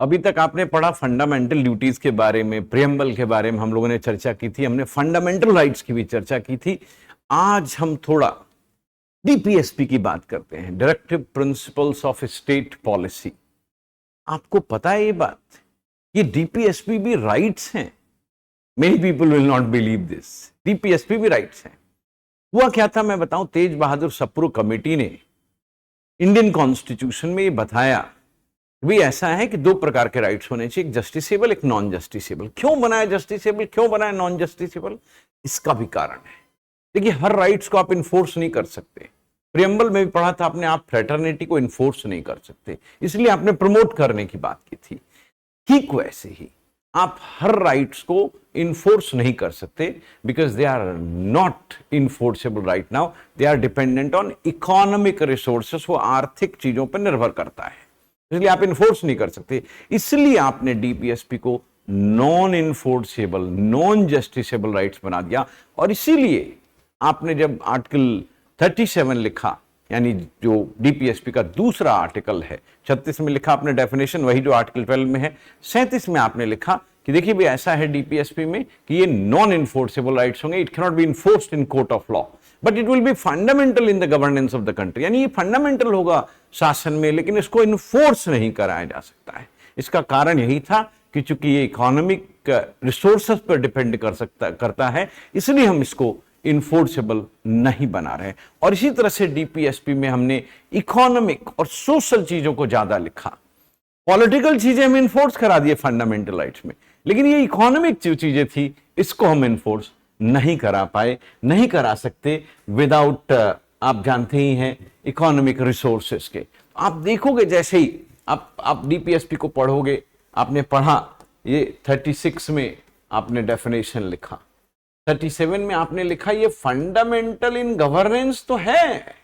अभी तक आपने पढ़ा फंडामेंटल ड्यूटीज के बारे में, प्रियम्बल के बारे में हम लोगों ने चर्चा की थी, हमने फंडामेंटल राइट्स की भी चर्चा की थी। आज हम थोड़ा डीपीएसपी की बात करते हैं, directive principles of state policy. आपको पता है ये बात, ये डीपीएसपी भी राइट्स हैं। Many people will not believe this, DPSP भी राइट्स हैं। हुआ क्या था मैं बताऊं, तेज बहादुर सप्रू कमेटी ने इंडियन कॉन्स्टिट्यूशन में ये बताया भी ऐसा है कि दो प्रकार के राइट्स होने चाहिए, एक जस्टिसेबल, एक नॉन जस्टिसेबल। क्यों बनाया जस्टिसेबल, क्यों बनाया नॉन जस्टिसेबल, इसका भी कारण है। देखिए, हर राइट्स को आप इन्फोर्स नहीं कर सकते। प्रियम्बल में भी पढ़ा था आपने, आप फ्रेटर्निटी को इन्फोर्स नहीं कर सकते, इसलिए आपने प्रमोट करने की बात की थी। ठीक वैसे ही आप हर राइट्स को इन्फोर्स नहीं कर सकते, because they are not enforceable right now, they are dependent on economic resources. वो आर्थिक चीजों पर निर्भर करता है, इसलिए आप इन्फोर्स नहीं कर सकते। इसलिए आपने डीपीएसपी को non enforceable, non justiciable rights बना दिया। और इसीलिए आपने जब आर्टिकल 37 लिखा, यानी जो डीपीएसपी का दूसरा आर्टिकल है, 36 में लिखा आपने डेफिनेशन, वही जो आर्टिकल 12 में है, 37 में आपने लिखा कि देखिए भी ऐसा है डीपीएसपी में कि ये नॉन इन्फोर्सेबल राइट्स होंगे, it can not be enforced in court of law but it will be fundamental in the governance of the country. यानी ये फंडामेंटल होगा शासन में, लेकिन इसको इन्फोर्स नहीं कराया जा सकता है। इसका कारण यही था कि चूंकि ये इकोनॉमिक रिसोर्सेस पर डिपेंड करता है, इसलिए हम इसको इन्फोर्सेबल नहीं बना रहे। और इसी तरह से डीपीएसपी में हमने इकोनॉमिक और सोशल चीजों को ज्यादा लिखा। पॉलिटिकल चीजें हम इन्फोर्स करा दिए फंडामेंटल राइट्स में, लेकिन ये इकोनॉमिक जो चीजें थी इसको हम इन्फोर्स नहीं करा पाए, नहीं करा सकते विदाउट, आप जानते ही हैं, इकोनॉमिक रिसोर्सेस के। आप देखोगे जैसे ही आप डीपीएसपी को पढ़ोगे, आपने पढ़ा ये 36 में आपने डेफिनेशन लिखा, 37 में आपने लिखा ये फंडामेंटल इन गवर्नेंस तो है।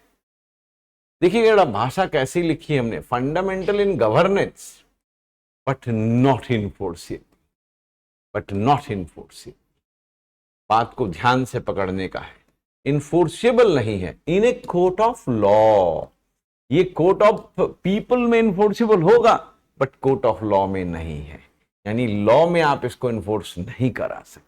देखिए भाषा कैसी लिखी है हमने, fundamental in governance but not enforceable, but not enforceable. बात को ध्यान से पकड़ने का है, इन्फोर्सेबल नहीं है इन ए कोर्ट ऑफ लॉ। ये कोर्ट ऑफ पीपल में इन्फोर्सेबल होगा बट कोर्ट ऑफ लॉ में नहीं है, यानी लॉ में आप इसको इन्फोर्स नहीं करा सकते।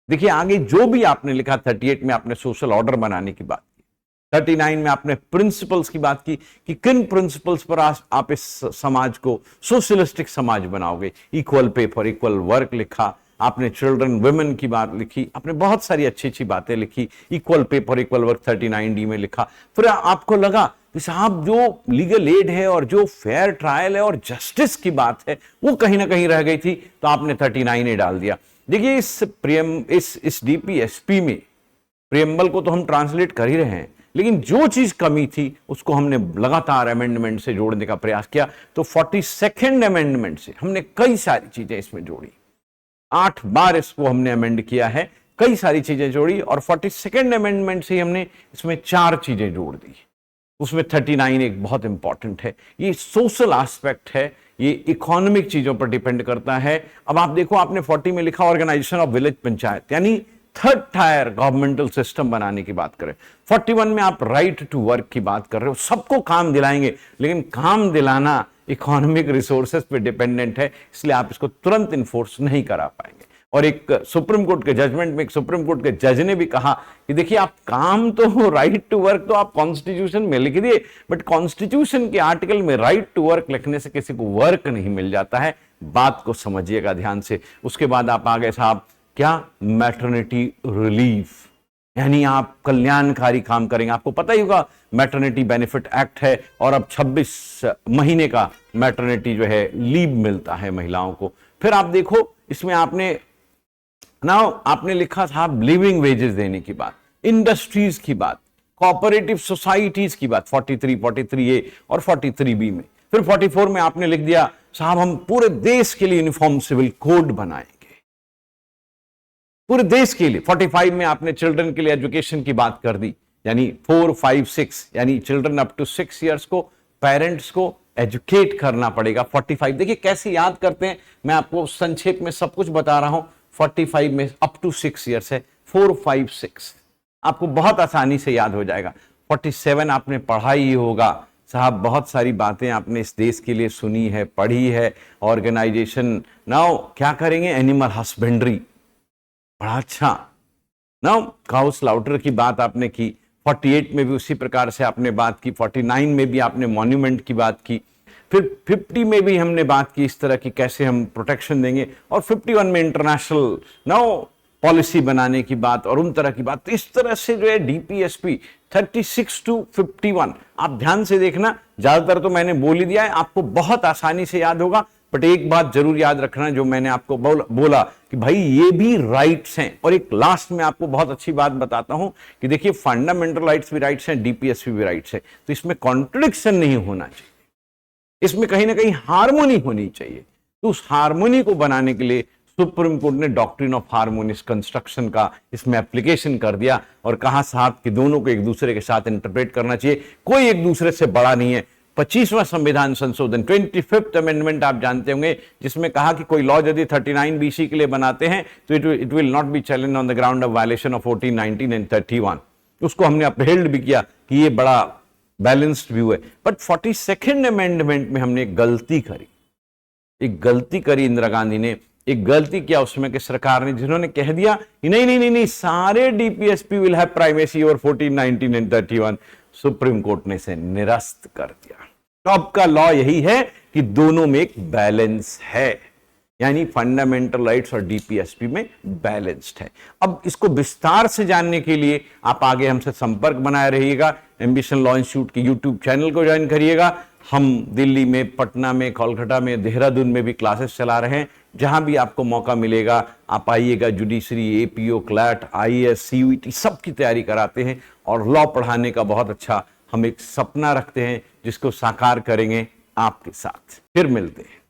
देखिए आगे जो भी आपने लिखा, 38 में आपने सोशल ऑर्डर बनाने की बात की, 39 में आपने प्रिंसिपल्स की बात की कि किन प्रिंसिपल्स पर आप इस समाज को सोशलिस्टिक समाज बनाओगे। Equal pay for equal work लिखा आपने, चिल्ड्रन वुमेन की बात लिखी आपने, बहुत सारी अच्छी अच्छी बातें लिखी। Equal pay for equal work 39D में लिखा। फिर आपको लगा कि साहब जो लीगल एड है और जो फेयर ट्रायल है और जस्टिस की बात है वो कहीं ना कहीं रह गई थी, तो आपने 39A डाल दिया। देखिए इस डीपीएसपी में प्रियम्बल को तो हम ट्रांसलेट कर ही रहे हैं, लेकिन जो चीज कमी थी उसको हमने लगातार अमेंडमेंट से जोड़ने का प्रयास किया। तो 42nd अमेंडमेंट से हमने कई सारी चीजें इसमें जोड़ी, 8 बार इसको हमने अमेंड किया है, कई सारी चीजें जोड़ी। और 42nd अमेंडमेंट से हमने इसमें 4 चीजें जोड़ दी। उसमें 39 एक बहुत इंपॉर्टेंट है, ये सोशल एस्पेक्ट है, ये इकोनॉमिक चीजों पर डिपेंड करता है। अब आप देखो आपने 40 में लिखा ऑर्गेनाइजेशन ऑफ विलेज पंचायत, यानी 3rd टायर गवर्नमेंटल सिस्टम बनाने की बात करें। 41 में आप राइट टू वर्क की बात कर रहे हो, सबको काम दिलाएंगे, लेकिन काम दिलाना इकोनॉमिक रिसोर्सेस पे डिपेंडेंट है, इसलिए आप इसको तुरंत इन्फोर्स नहीं करा पाएंगे। और एक सुप्रीम कोर्ट के जजमेंट में एक सुप्रीम कोर्ट के जज ने भी कहा कि देखिए आप काम तो राइट टू वर्क तो आप कॉन्स्टिट्यूशन में लिख दिए, बट कॉन्स्टिट्यूशन के आर्टिकल में राइट टू वर्क लिखने से किसी को वर्क नहीं मिल जाता है। बात को समझिएगा ध्यान से। उसके बाद आप आगे साहब क्या, मैटरनिटी रिलीफ, यानी आप कल्याणकारी काम करेंगे। आपको पता ही होगा मैटरनिटी बेनिफिट एक्ट है और अब 26 महीने का मैटरनिटी जो है लीव मिलता है महिलाओं को। फिर आप देखो इसमें आपने लिखा था लिविंग वेजेस देने की बात, इंडस्ट्रीज की बात, कोऑपरेटिव सोसाइटीज की बात 43A और 43B में। फिर 44 में आपने लिख दिया साहब हम पूरे देश के लिए यूनिफॉर्म सिविल कोड बनाएंगे, पूरे देश के लिए। 45 में आपने चिल्ड्रन के लिए एजुकेशन की बात कर दी, यानी 4, 5, 6 यानी चिल्ड्रन अप टू 6 ईयर्स को पेरेंट्स को एजुकेट करना पड़ेगा। 45 देखिए कैसे याद करते हैं, मैं आपको संक्षेप में सब कुछ बता रहा हूं। 45 में अप टू 6 ईयर्स है, 4, 5, 6 आपको बहुत आसानी से याद हो जाएगा। 47 आपने पढ़ा ही होगा, साहब बहुत सारी बातें आपने इस देश के लिए सुनी है, पढ़ी है। ऑर्गेनाइजेशन, नाउ क्या करेंगे, एनिमल हस्बेंड्री, बड़ा अच्छा। नाउ काउ स्लाउटर की बात आपने की, 48 में भी उसी प्रकार से आपने बात की, 49 में भी आपने मॉन्यूमेंट की बात की, फिर 50 में भी हमने बात की इस तरह की कैसे हम प्रोटेक्शन देंगे, और 51 में इंटरनेशनल नाउ पॉलिसी बनाने की बात और उन तरह की बात। तो इस तरह से जो है डीपीएसपी 36 to 51, आप ध्यान से देखना, ज्यादातर तो मैंने बोल ही दिया है, आपको बहुत आसानी से याद होगा। बट एक बात जरूर याद रखना जो मैंने आपको बोला कि भाई ये भी राइट्स हैं। और एक लास्ट में आपको बहुत अच्छी बात बताता हूं कि देखिए फंडामेंटल राइट्स भी राइट्स हैं, डीपीएसपी भी राइट्स है, तो इसमें कॉन्ट्रडिक्शन नहीं होना चाहिए, इसमें कहीं ना कहीं हार्मोनी होनी चाहिए। तो उस हार्मोनी को बनाने के लिए सुप्रीम कोर्ट ने डॉक्ट्रिन ऑफ हार्मोनियस कंस्ट्रक्शन का इसमें एप्लीकेशन कर दिया और कहा साहब कि दोनों को एक दूसरे के साथ इंटरप्रेट करना चाहिए, कोई एक दूसरे से बड़ा नहीं है। 25वां संविधान संशोधन 25th अमेंडमेंट आप जानते होंगे, जिसमें कहा कि कोई लॉ यदि 39 बीसी के लिए बनाते हैं तो it will not be challenge on the ground of violation of 14, 19 and 31। उसको हमने अपहेल्ड भी किया कि ये बड़ा बैलेंस्ड व्यू है। बट 42nd अमेंडमेंट में हमने एक गलती करी इंदिरा गांधी ने एक गलती किया उसमें कि सरकार ने, जिन्होंने कह दिया कि नहीं सारे DPSP will have primacy over 14, 19 and 31, supreme court ने इसे निरस्त कर दिया। तो अब का लॉ यही है कि दोनों में एक बैलेंस है, यानी फंडामेंटल राइट्स और डीपीएसपी में बैलेंस्ड है। अब इसको विस्तार से जानने के लिए आप आगे हमसे संपर्क बनाए रहिएगा, एम्बिशन लॉ इंस्टीट्यूट के यूट्यूब चैनल को ज्वाइन करिएगा। हम दिल्ली में, पटना में, कोलकाता में, देहरादून में भी क्लासेस चला रहे हैं। जहां भी आपको मौका मिलेगा आप आइएगा। Judiciary, APO, CLAT, IAS, CUET सब की तैयारी कराते हैं और लॉ पढ़ाने का बहुत अच्छा हम एक सपना रखते हैं जिसको साकार करेंगे आपके साथ। फिर मिलते हैं।